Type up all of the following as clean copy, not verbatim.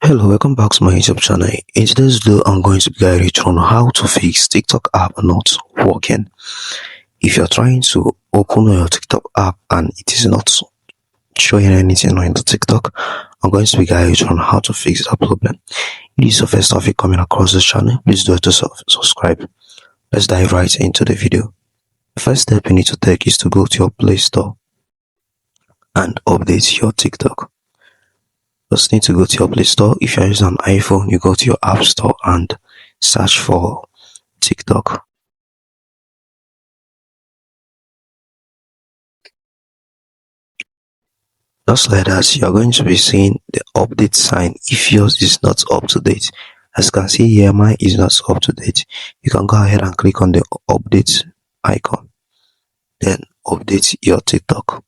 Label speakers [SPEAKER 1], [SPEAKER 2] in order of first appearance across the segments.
[SPEAKER 1] Hello, welcome back to my YouTube channel. In today's video, I'm going to guide you on how to fix TikTok app not working. If you're trying to open your TikTok app and it is not showing anything on the TikTok, I'm going to be guiding you on how to fix that problem. If this is the first time you're coming across this channel, please do it to subscribe. Let's dive right into the video. The first step you need to take is to go to your Play Store and update your TikTok. Just need to go to your Play Store. If you're using an iPhone, you go to your App Store and search for TikTok. Just like that, you're going to be seeing the update sign if yours is not up to date. As you can see here, mine is not up to date. You can go ahead and click on the update icon, then update your TikTok.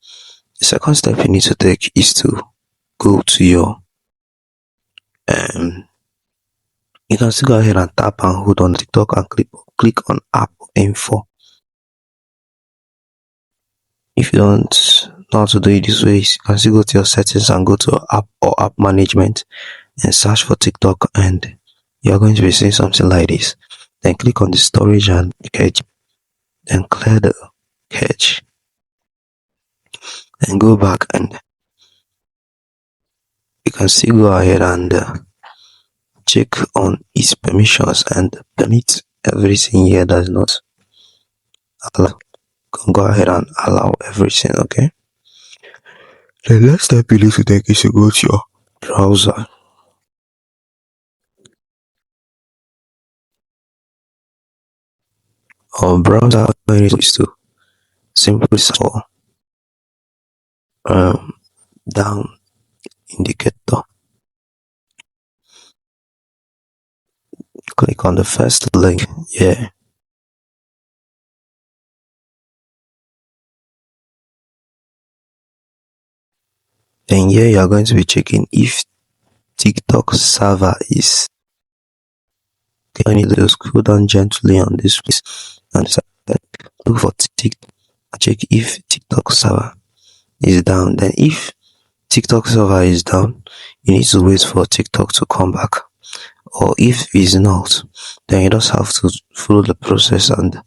[SPEAKER 1] The second step you need to take is to go to your you can still go ahead and tap and hold on TikTok and click on app info. If you don't know how to do it this way, you can still go to your settings and go to app or app management and search for TikTok, and you're going to be seeing something like this. Then click on the storage and cache, then clear the cache, then go back and you can still go ahead and check on its permissions and permit everything here that is not allowed. You can go ahead and allow everything, okay? The next step you need to take is to go to your browser. Our browser is to simply search for down indicator. Click on the first link here. Then here you are going to be checking if TikTok server is. Okay, I need to scroll down gently on this place and look for TikTok. Check if TikTok server is down. Then if TikTok server is down, you need to wait for TikTok to come back. Or if it's not, then you just have to follow the process and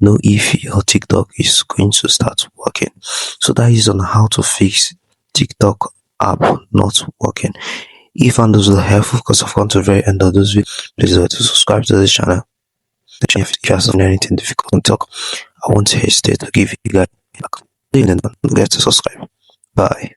[SPEAKER 1] know if your TikTok is going to start working. So that is on how to fix TikTok app not working. If and those are helpful, because I've come to the very end of this video, please do to subscribe to this channel. If you have anything difficult to talk, I won't hesitate to give you guys like. Don't forget to subscribe. Bye.